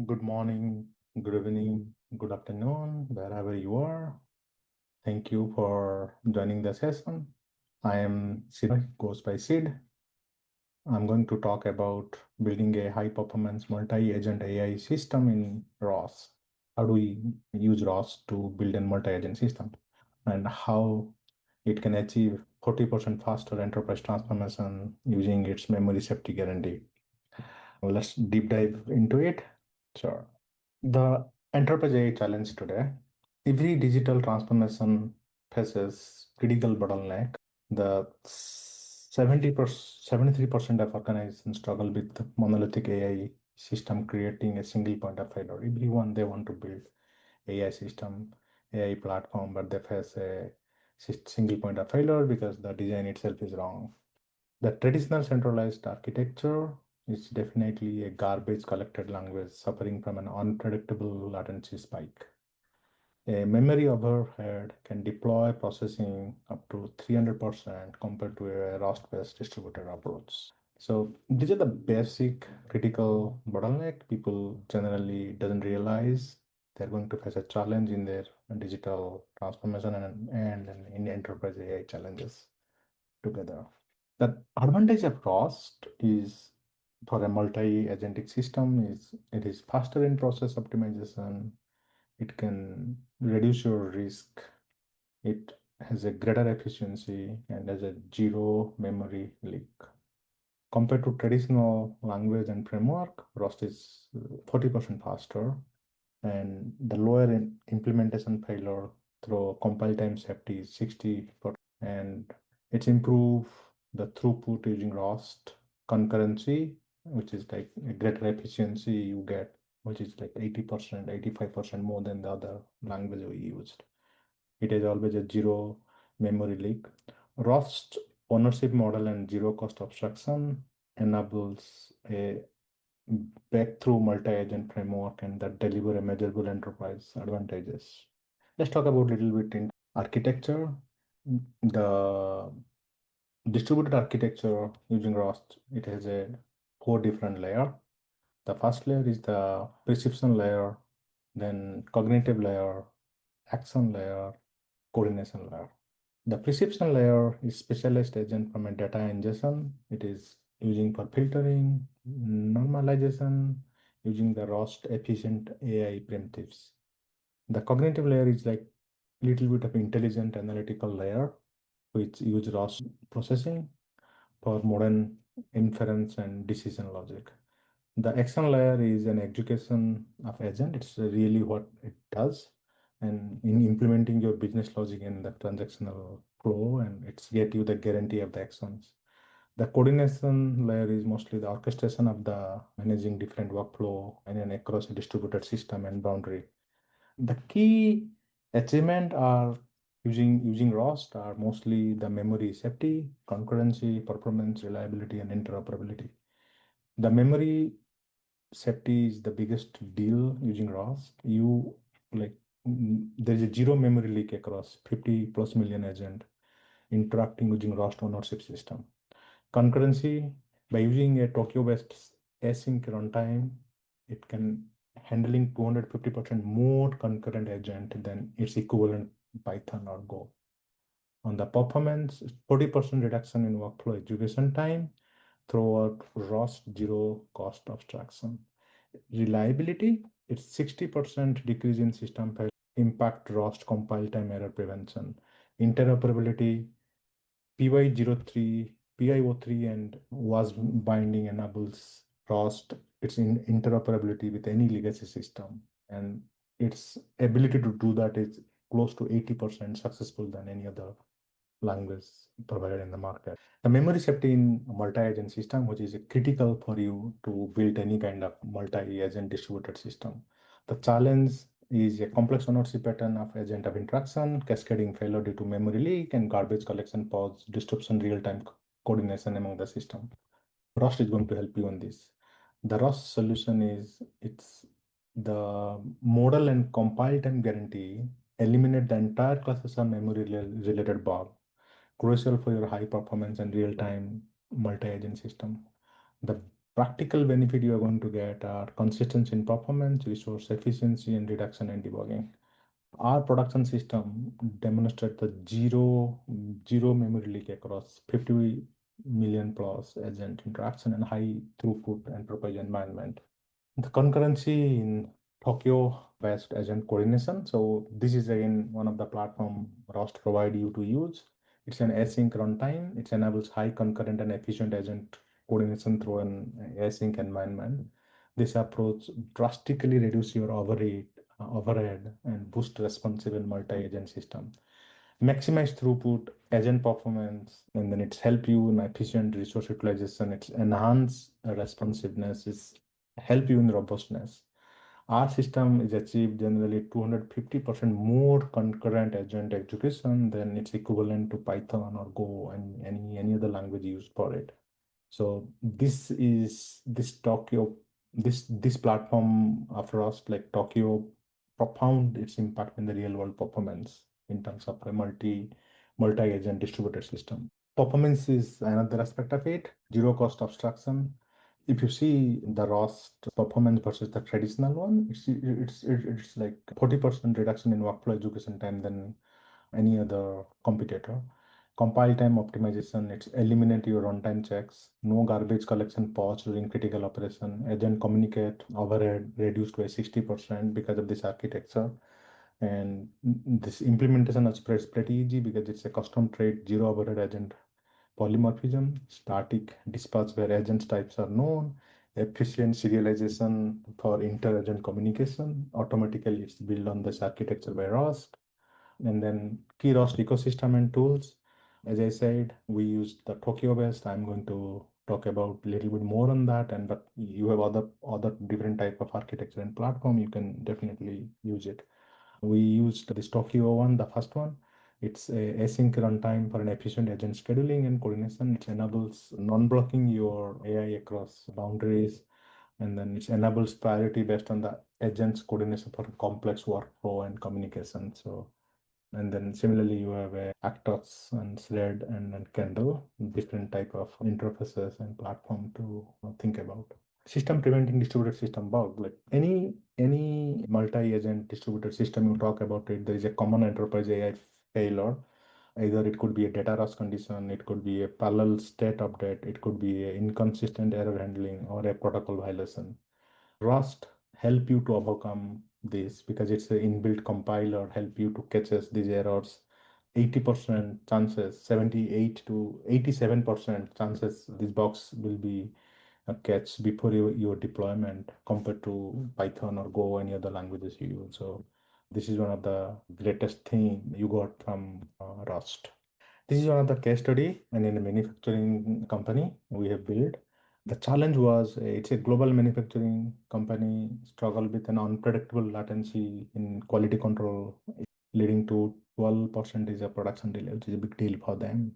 Good morning, good evening, good afternoon, wherever you are. Thank you for joining the session. I am Sid, goes by Sid. I'm going to talk about building a high-performance multi-agent AI system in ROS. How do we use ROS to build a multi-agent system, and how it can achieve 40% faster enterprise transformation using its memory safety guarantee. Let's deep dive into it. Sure. The enterprise AI challenge today, every digital transformation faces critical bottleneck. The 73% of organizations struggle with the monolithic AI system creating a single point of failure. Everyone they want to build AI system, AI platform, but they face a single point of failure because the design itself is wrong. The traditional centralized architecture is definitely a garbage collected language suffering from an unpredictable latency spike. A memory overhead can deploy processing up to 300% compared to a Rust-based distributed approach. So these are the basic critical bottleneck people generally doesn't realize they're going to face a challenge in their digital transformation and in enterprise AI challenges together. The advantage of Rust is for a multi-agentic system is it is faster in process optimization. It can reduce your risk. It has a greater efficiency and has a zero memory leak. Compared to traditional language and framework, Rust is 40% faster and the lower implementation failure through compile time safety is 60%, and it's improve the throughput using Rust concurrency, which is like a greater efficiency you get, which is like 80%, 85% more than the other language we used. It is always a zero memory leak. Rust ownership model and zero cost abstraction enables a breakthrough multi-agent framework and that deliver a measurable enterprise advantages. Let's talk about a little bit in architecture. The distributed architecture using Rust, it has a four different layer. The first layer is the perception layer, then cognitive layer, action layer, coordination layer. The perception layer is specialized agent from a data ingestion. It is using for filtering, normalization, using the Rust efficient AI primitives. The cognitive layer is like little bit of intelligent analytical layer, which use Rust processing for modern inference and decision logic. The action layer is an education of agent. It's really what it does. And in implementing your business logic in the transactional flow, and it's get you the guarantee of the actions. The coordination layer is mostly the orchestration of the managing different workflow and across a distributed system and boundary. The key achievement are using Rust are mostly the memory safety, concurrency, performance, reliability, and interoperability. The memory safety is the biggest deal using Rust. You like there's a zero memory leak across 50 plus million agent interacting using Rust ownership system. Concurrency, by using a Tokyo-based async runtime, it can handling 250% more concurrent agent than its equivalent Python or Go. On the performance, 40% reduction in workflow execution time throughout Rust zero cost abstraction. Reliability, it's 60% decrease in system failure, impact Rust compile time error prevention. Interoperability, PIO3 and was binding enables Rust its interoperability with any legacy system. And its ability to do that is close to 80% successful than any other language provided in the market. The memory safety in a multi-agent system, which is critical for you to build any kind of multi-agent distributed system. The challenge is a complex ownership pattern of agent of interaction, cascading failure due to memory leak, and garbage collection pause, disruption, real-time coordination among the system. Rust is going to help you on this. The Rust solution is it's the model and compile time guarantee eliminate the entire classes of memory related bug crucial for your high performance and real-time multi-agent system. The Practical benefit you are going to get are consistency in performance, resource efficiency, and reduction in debugging. Our production system demonstrates the zero memory leak across 50 million plus agent interaction and high throughput enterprise environment. The concurrency in Tokyo-based agent coordination. So this is again one of the platform Rust provide you to use. It's an async runtime. It enables high concurrent and efficient agent coordination through an async environment. This approach drastically reduce your overhead and boost responsive and multi-agent system. Maximize throughput, agent performance, and then it's help you in efficient resource utilization. It's enhance responsiveness. It's help you in robustness. Our system is achieved generally 250% more concurrent agent execution than its equivalent to Python or Go and any other language used for it. So this platform of Rust like Tokyo profound its impact in the real world performance in terms of a multi-agent distributed system. Performance is another aspect of it. Zero cost abstraction. If you see the Rust performance versus the traditional one, it's like 40% reduction in workflow execution time than any other competitor. Compile time optimization, it's eliminate your runtime checks, no garbage collection pause during critical operation, agent communicate overhead reduced by 60% because of this architecture. And this implementation is pretty easy because it's a custom trait, zero overhead agent polymorphism, static dispatch where agent types are known, efficient serialization for inter-agent communication. Automatically, it's built on this architecture by Rust. And then key Rust ecosystem and tools. As I said, we use the Tokyo based. I'm going to talk about a little bit more on that. And but you have other different type of architecture and platform. You can definitely use it. We used this Tokyo one, the first one. It's a async runtime for an efficient agent scheduling and coordination. It enables non-blocking your AI across boundaries, and then it enables priority based on the agent's coordination for complex workflow and communication. So, and then similarly, you have a Actos and Thread and Kendall, different type of interfaces and platform to think about. System preventing distributed system bug. Like any multi-agent distributed system you talk about it, there is a common enterprise AI failure. Either it could be a data loss condition, it could be a parallel state update, it could be a inconsistent error handling or a protocol violation. Rust help you to overcome this because it's an inbuilt compiler help you to catches these errors. 80% chances, 78 to 87% chances this box will be catch before your deployment compared to Python or Go or any other languages you use. So this is one of the greatest thing you got from Rust. This is one of the case study, and in a manufacturing company we have built. The challenge was it's a global manufacturing company struggle with an unpredictable latency in quality control, leading to 12% is a production delay, which is a big deal for them.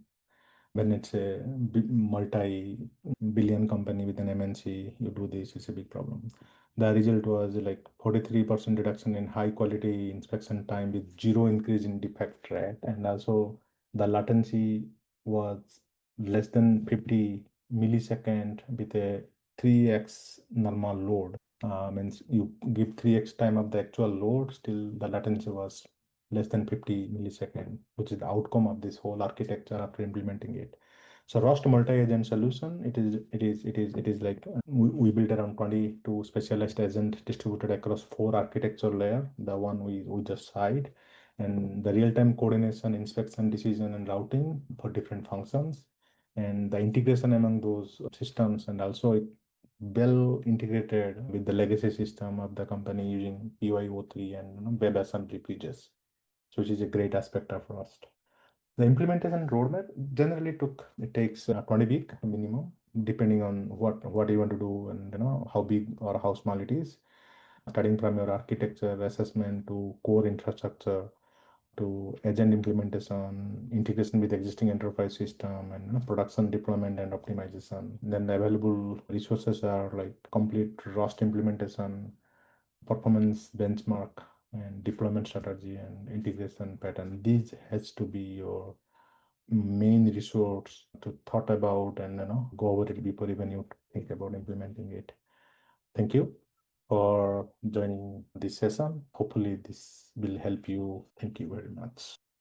When it's a multi-billion company with an MNC, you do this, it's a big problem. The result was like 43% reduction in high quality inspection time with zero increase in defect rate. And also the latency was less than 50 millisecond with a 3x normal load. Means you give 3x time of the actual load, still the latency was less than 50 millisecond, which is the outcome of this whole architecture after implementing it. So Rust multi-agent solution, it is like we built around 22 specialized agent distributed across 4 architecture layer, the one we just cited, and the real-time coordination, inspection, decision, and routing for different functions, and the integration among those systems, and also it well integrated with the legacy system of the company using PyO3 and WebAssembly pages, so which is a great aspect of Rust. The implementation roadmap generally it takes 20 week minimum, depending on what you want to do and how big or how small it is. Starting from your architecture assessment to core infrastructure to agent implementation, integration with existing enterprise system, and production deployment and optimization. Then the available resources are like complete Rust implementation, performance benchmark, and deployment strategy and integration pattern. These has to be your main resource to thought about and go over it before even you think about implementing it. Thank you for joining this session. Hopefully this will help you. Thank you very much.